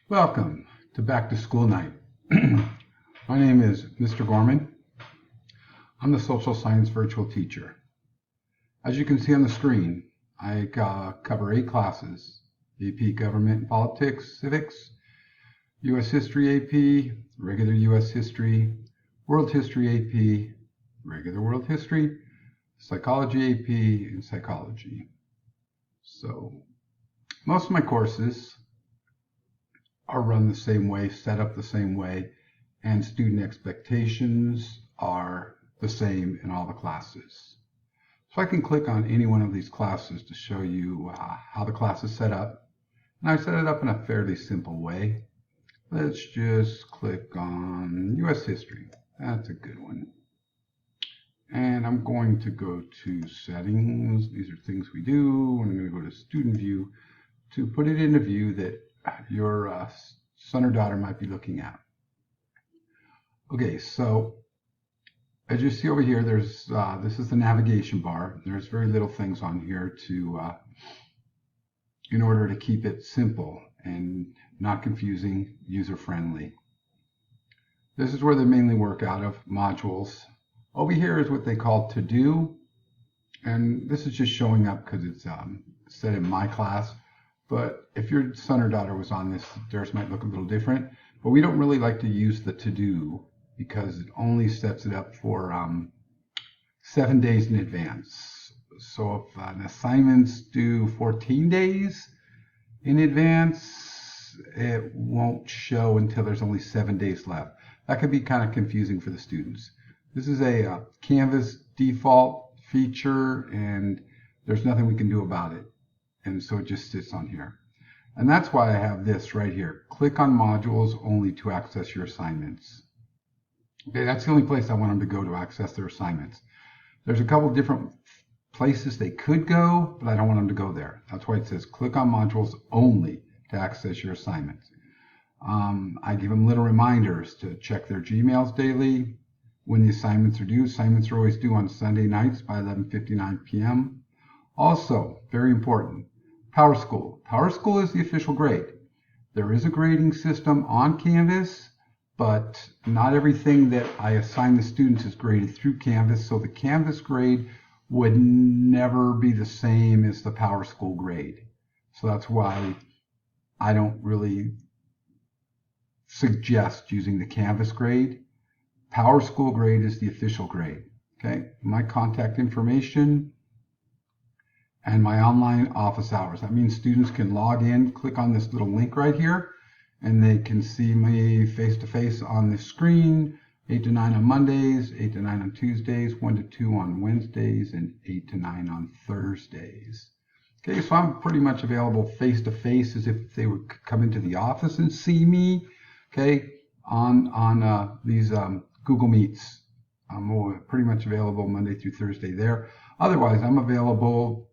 Welcome to Back to School Night. My name is Mr. Gorman. I'm the social science virtual teacher. As you can see on the screen, I cover 8 classes: AP Government and Politics, Civics, U.S. History AP, regular U.S. History, World History AP, regular World History, Psychology AP, and Psychology. So most of my courses are run the same way, set up the same way, and student expectations are the same in all the classes. So I can click on any one of these classes to show you how the class is set up. And I set it up in a fairly simple way. Let's just click on U.S. History. That's a good one. And I'm going to go to Settings. These are things we do. And I'm going to go to Student View to put it in a view that your son or daughter might be looking at. Okay, so as you see over here, there's this is the navigation bar. There's very little things on here in order to keep it simple and not confusing, user-friendly. This is where they mainly work out of, modules. Over here is what they call to do, and this is just showing up because it's set in my class. But if your son or daughter was on this, theirs might look a little different. But we don't really like to use the to-do because it only sets it up for 7 days in advance. So if an assignment's due 14 days in advance, it won't show until there's only 7 days left. That could be kind of confusing for the students. This is a Canvas default feature, and there's nothing we can do about it. And so it just sits on here. And that's why I have this right here. Click on modules only to access your assignments. Okay, that's the only place I want them to go to access their assignments. There's a couple different places they could go, but I don't want them to go there. That's why it says click on modules only to access your assignments. I give them little reminders to check their Gmails daily when the assignments are due. Assignments are always due on Sunday nights by 11:59 p.m. Also, very important, PowerSchool. PowerSchool is the official grade. There is a grading system on Canvas, but not everything that I assign the students is graded through Canvas, so the Canvas grade would never be the same as the PowerSchool grade. So that's why I don't really suggest using the Canvas grade. PowerSchool grade is the official grade. Okay, my contact information and my online office hours. That means students can log in, click on this little link right here, and they can see me face-to-face on the screen, 8 to 9 on Mondays, 8 to 9 on Tuesdays, 1 to 2 on Wednesdays, and 8 to 9 on Thursdays. Okay, so I'm pretty much available face-to-face as if they would come into the office and see me, okay, on these Google Meets. I'm pretty much available Monday through Thursday there. Otherwise, I'm available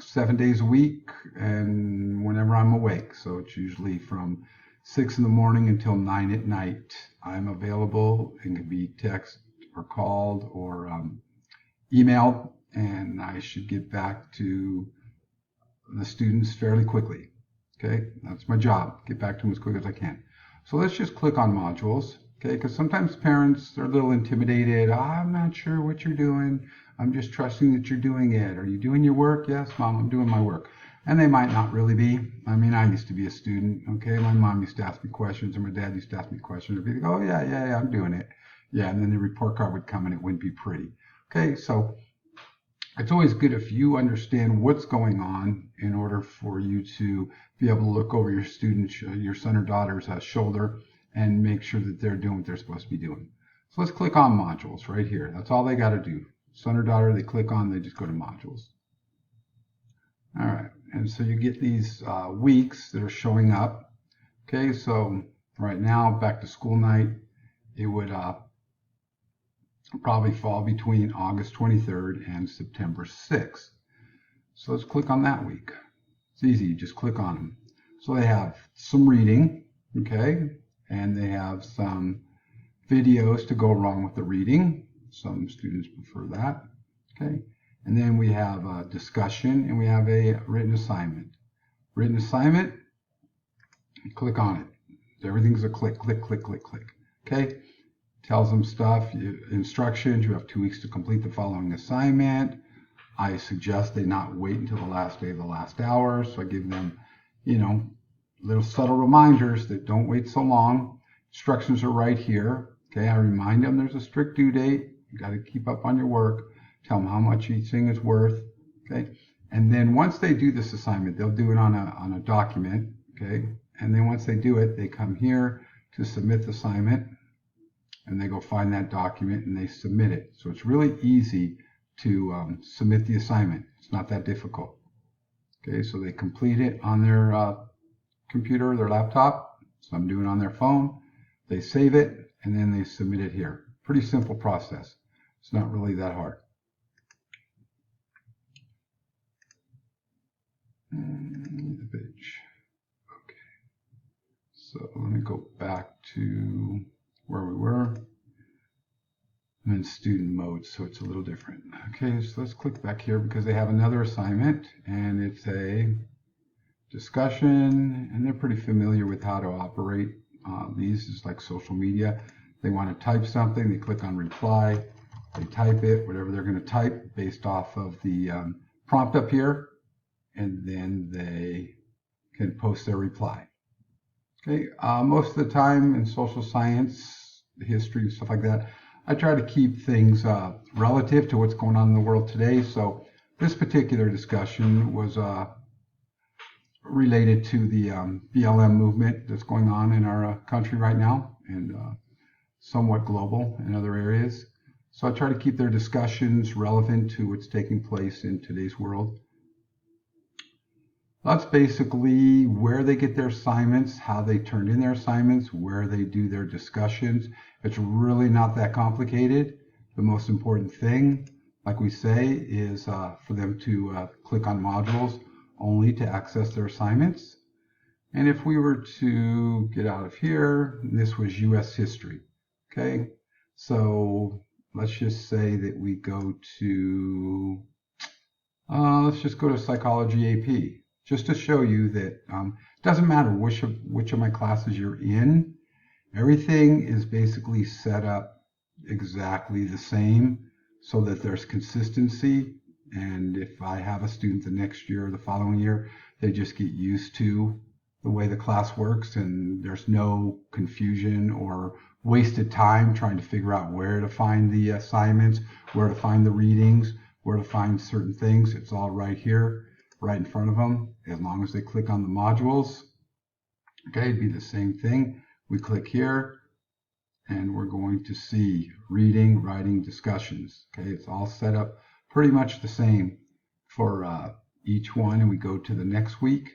7 days a week and whenever I'm awake. So it's usually from 6 in the morning until 9 at night. I'm available and can be text or called or emailed, and I should get back to the students fairly quickly. Okay, that's my job. Get back to them as quick as I can. So let's just click on modules. Okay, because sometimes parents are a little intimidated. I'm not sure what you're doing. I'm just trusting that you're doing it. Are you doing your work? Yes, Mom, I'm doing my work. And they might not really be. I mean, I used to be a student. Okay, my mom used to ask me questions, or my dad used to ask me questions. I'd be like, oh, yeah, I'm doing it. Yeah, and then the report card would come and it wouldn't be pretty. Okay, so it's always good if you understand what's going on in order for you to be able to look over your student, your son or daughter's shoulder and make sure that they're doing what they're supposed to be doing. So let's click on modules right here. That's all they got to do. Son or daughter, they click on, they just go to modules. All right, and so you get these weeks that are showing up. Okay, so right now, back to school night, it would probably fall between August 23rd and September 6th. So let's click on that week. It's easy, you just click on them. So they have some reading, okay, and they have some videos to go along with the reading. Some students prefer that, okay. And then we have a discussion and we have a written assignment. Written assignment, Click on it. Everything's a click, click, click, click, click. Okay? Tells them stuff, instructions. You have 2 weeks to complete the following assignment. I suggest they not wait until the last day of the last hour. So I give them, little subtle reminders that don't wait so long. Instructions are right here. Okay, I remind them there's a strict due date. You got to keep up on your work. Tell them how much each thing is worth. Okay, and then once they do this assignment, they'll do it on a document. Okay, and then once they do it, they come here to submit the assignment, and they go find that document and they submit it. So it's really easy to submit the assignment. It's not that difficult. Okay, so they complete it on their computer, their laptop. Some do it on their phone. They save it and then they submit it here. Pretty simple process. It's not really that hard. The page. Okay. So let me go back to where we were. I'm in student mode, so it's a little different. Okay, so let's click back here because they have another assignment and it's a discussion, and they're pretty familiar with how to operate these. Is like social media. They want to type something, they click on reply, they type it, whatever they're going to type based off of the prompt up here, and then they can post their reply. Okay, most of the time in social science, history, stuff like that, I try to keep things relative to what's going on in the world today. So this particular discussion was related to the BLM movement that's going on in our country right now, and somewhat global in other areas. So I try to keep their discussions relevant to what's taking place in today's world. That's basically where they get their assignments, how they turned in their assignments, where they do their discussions. It's really not that complicated. The most important thing, like we say, is for them to click on modules only to access their assignments. And if we were to get out of here, this was US history. Okay, so let's just say that we go to, let's just go to psychology AP, just to show you that it doesn't matter which of my classes you're in. Everything is basically set up exactly the same so that there's consistency. And if I have a student the next year or the following year, they just get used to the way the class works, and there's no confusion or wasted time trying to figure out where to find the assignments, where to find the readings, where to find certain things. It's all right here, right in front of them, as long as they click on the modules. Okay, it'd be the same thing. We click here, and we're going to see reading, writing, discussions. Okay, it's all set up pretty much the same for each one, and we go to the next week,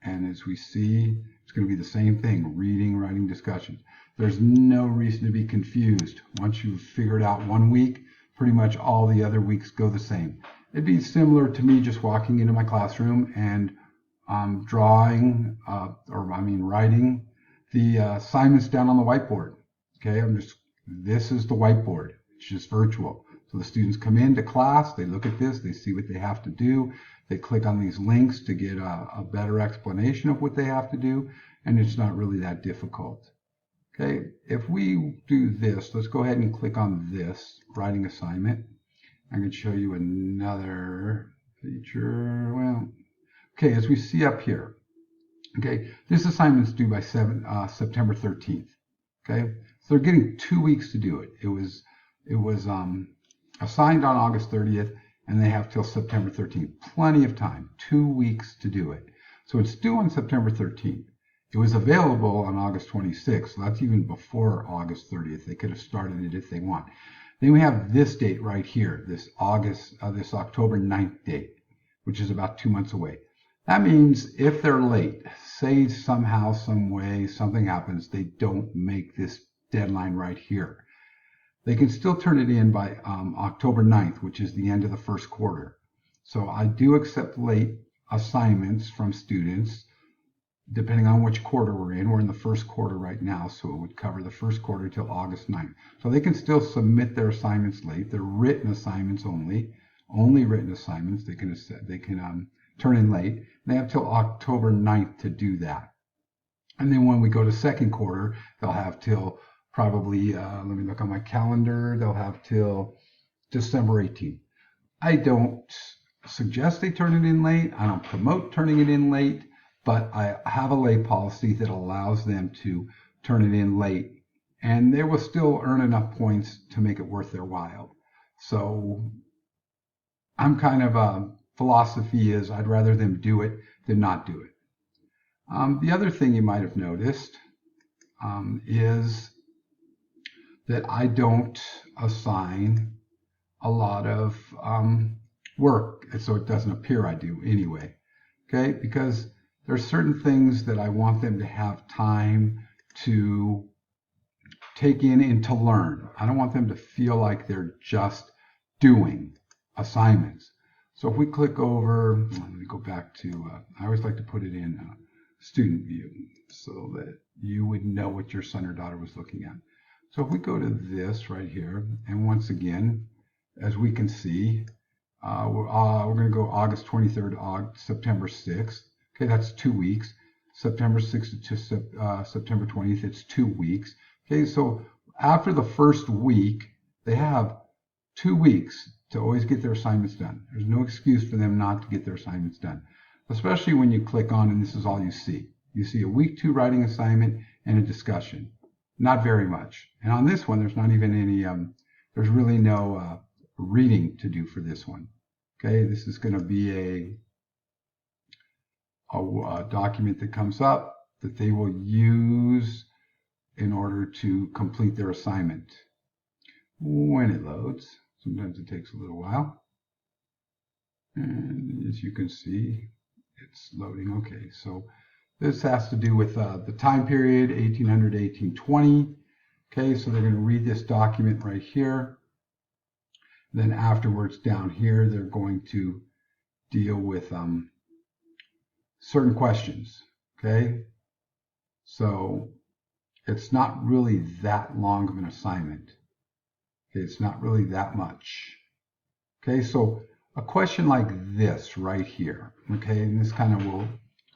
and as we see, it's going to be the same thing: reading, writing, discussions. There's no reason to be confused. Once you've figured out 1 week, pretty much all the other weeks go the same. It'd be similar to me just walking into my classroom and writing the assignments down on the whiteboard. Okay, this is the whiteboard. It's just virtual. So the students come into class, they look at this, they see what they have to do, they click on these links to get a better explanation of what they have to do, and it's not really that difficult. Okay, if we do this, let's go ahead and click on this writing assignment. I'm going to show you another feature. Well, okay, as we see up here, okay, this assignment's due by September 13th. Okay, so they're getting 2 weeks to do it. It was assigned on August 30th, and they have till September 13th. Plenty of time, 2 weeks to do it. So it's due on September 13th. It was available on August 26th, so that's even before August 30th. They could have started it if they want. Then we have this date right here, this October 9th date, which is about 2 months away. That means if they're late, say somehow, some way, something happens, they don't make this deadline right here, they can still turn it in by October 9th, which is the end of the first quarter. So I do accept late assignments from students, depending on which quarter we're in. We're in the first quarter right now, so it would cover the first quarter till August 9th. So they can still submit their assignments late. They're written assignments only written assignments. They can turn in late. They have till October 9th to do that. And then when we go to second quarter, they'll have till probably, let me look on my calendar, they'll have till December 18th. I don't suggest they turn it in late. I don't promote turning it in late, but I have a late policy that allows them to turn it in late, and they will still earn enough points to make it worth their while. So I'm kind of philosophy is I'd rather them do it than not do it. The other thing you might have noticed is that I don't assign a lot of work, so it doesn't appear I do anyway. Okay, because there's certain things that I want them to have time to take in and to learn. I don't want them to feel like they're just doing assignments. So if we click over, let me go back to, I always like to put it in student view so that you would know what your son or daughter was looking at. So if we go to this right here, and once again, as we can see, we're going to go August 23rd, September 6th. Okay, that's 2 weeks. September 6th to September 20th, it's 2 weeks. Okay, so after the first week, they have 2 weeks to always get their assignments done. There's no excuse for them not to get their assignments done, especially when you click on and this is all you see. You see a week 2 writing assignment and a discussion. Not very much. And on this one, there's not even any, there's really no reading to do for this one. Okay, this is going to be a document that comes up that they will use in order to complete their assignment. When it loads, sometimes it takes a little while. And as you can see, it's loading. Okay, so this has to do with the time period, 1800 to 1820. Okay, so they're going to read this document right here. Then afterwards down here, they're going to deal with certain questions. Okay, so it's not really that long of an assignment. Okay, it's not really that much. Okay, so a question like this right here. Okay, and this kind of will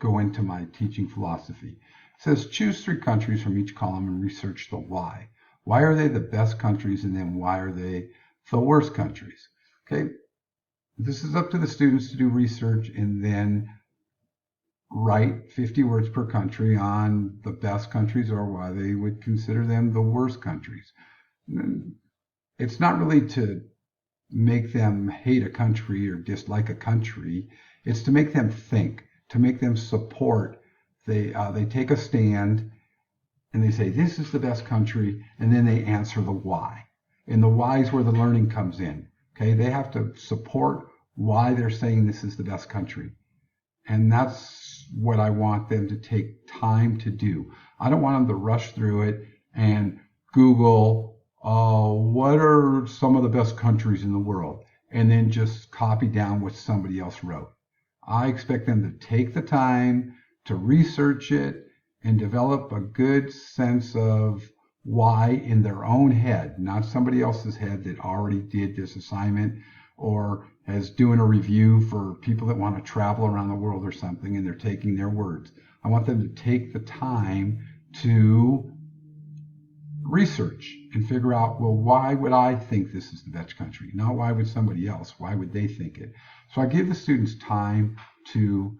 go into my teaching philosophy. It says choose 3 countries from each column and research the why. Why are they the best countries, and then why are they the worst countries? Okay, this is up to the students to do research and then write 50 words per country on the best countries or why they would consider them the worst countries. It's not really to make them hate a country or dislike a country. It's to make them think, to make them support. They take a stand and they say, this is the best country, and then they answer the why. And the why is where the learning comes in. Okay, they have to support why they're saying this is the best country. And that's what I want them to take time to do. I don't want them to rush through it and Google, what are some of the best countries in the world, and then just copy down what somebody else wrote. I expect them to take the time to research it and develop a good sense of why in their own head, not somebody else's head that already did this assignment or is doing a review for people that want to travel around the world or something and they're taking their words. I want them to take the time to research and figure out, well, why would I think this is the best country? Not why would somebody else? Why would they think it? So I give the students time to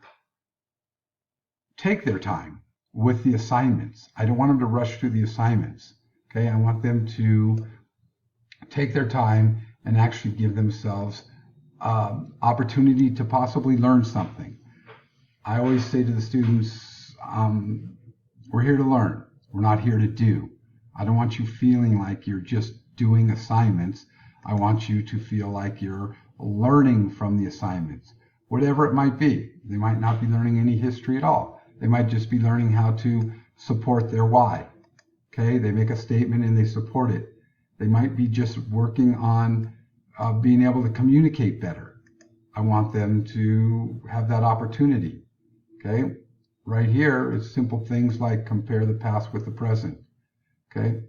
take their time with the assignments. I don't want them to rush through the assignments. Okay, I want them to take their time and actually give themselves opportunity to possibly learn something. I always say to the students, we're here to learn. We're not here to do. I don't want you feeling like you're just doing assignments. I want you to feel like you're learning from the assignments, whatever it might be. They might not be learning any history at all. They might just be learning how to support their why. Okay, they make a statement and they support it. They might be just working on being able to communicate better. I want them to have that opportunity. Okay, right here is simple things like compare the past with the present. Okay,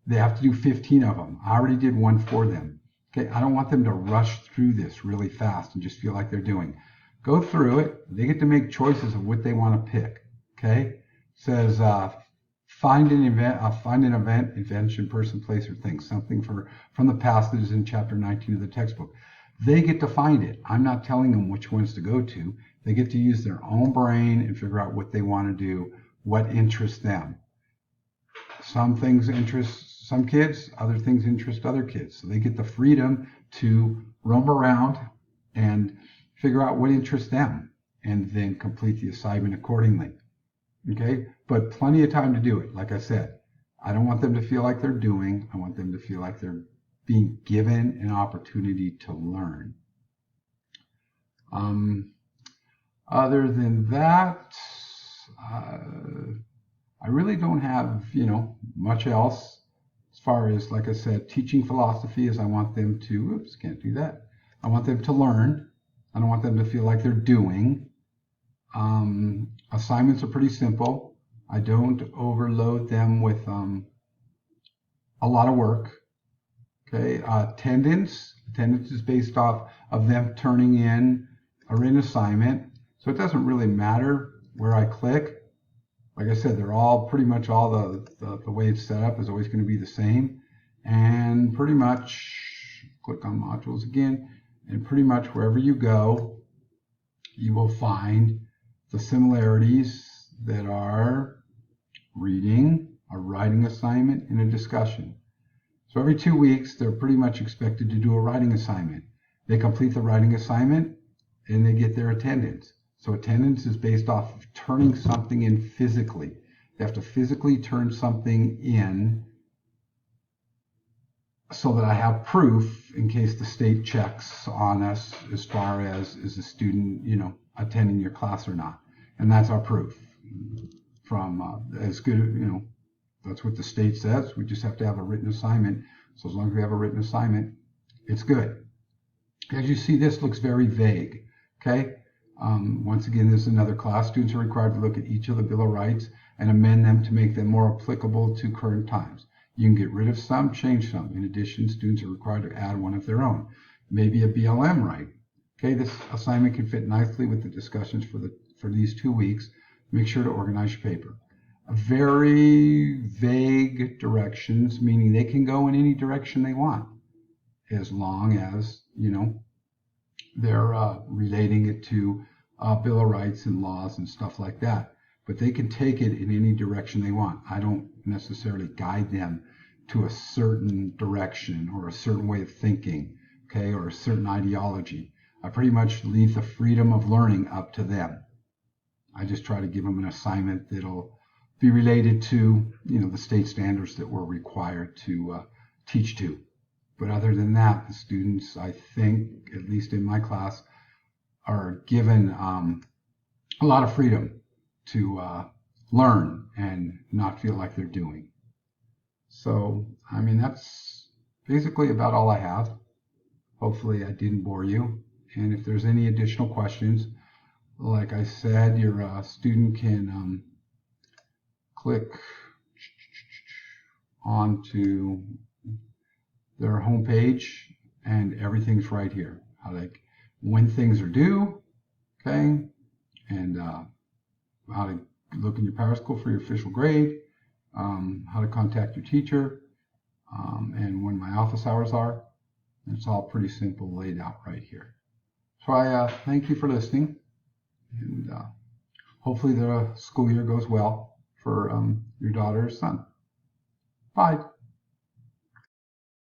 they have to do 15 of them. I already did one for them. Okay, I don't want them to rush through this really fast and just feel like they're doing. Go through it. They get to make choices of what they want to pick. Okay, says find an event, invention, person, place, or thing, something from the past that is in chapter 19 of the textbook. They get to find it. I'm not telling them which ones to go to. They get to use their own brain and figure out what they want to do, what interests them. Some things interest some kids, other things interest other kids. So they get the freedom to roam around and figure out what interests them and then complete the assignment accordingly. Okay, but plenty of time to do it. Like I said, I don't want them to feel like they're doing. I want them to feel like they're being given an opportunity to learn. Other than that, I really don't have, much else as far as, like I said, teaching philosophy is I want them to, can't do that. I want them to learn. I don't want them to feel like they're doing. Assignments are pretty simple. I don't overload them with a lot of work. Okay, attendance is based off of them turning in a written assignment. So it doesn't really matter where I click. Like I said, they're all pretty much all the way it's set up is always going to be the same. And pretty much, click on modules again, and pretty much wherever you go, you will find the similarities that are reading, a writing assignment, and a discussion. So every 2 weeks, they're pretty much expected to do a writing assignment. They complete the writing assignment, and they get their attendance. So attendance is based off of turning something in physically. They have to physically turn something in so that I have proof in case the state checks on us as far as is the student, attending your class or not. And that's our proof from as good, that's what the state says. We just have to have a written assignment. So as long as we have a written assignment, it's good. As you see, this looks very vague. Okay. Once again, this is another class. Students are required to look at each of the Bill of Rights and amend them to make them more applicable to current times. You can get rid of some, change some. In addition, students are required to add one of their own, maybe a BLM right. Okay, this assignment can fit nicely with the discussions for these 2 weeks. Make sure to organize your paper. Very vague directions, meaning they can go in any direction they want, as long as, they're relating it to Bill of Rights and laws and stuff like that. But they can take it in any direction they want. I don't necessarily guide them to a certain direction or a certain way of thinking, okay, or a certain ideology. I pretty much leave the freedom of learning up to them. I just try to give them an assignment that'll be related to, the state standards that we're required to teach to. But other than that, the students, I think, at least in my class, are given a lot of freedom to learn and not feel like they're doing. So, that's basically about all I have. Hopefully I didn't bore you. And if there's any additional questions, like I said, your student can click onto their homepage and everything's right here. When things are due, okay, and how to look in your PowerSchool for your official grade, how to contact your teacher, and when my office hours are. It's all pretty simple laid out right here. So I thank you for listening, and hopefully the school year goes well for your daughter or son. Bye.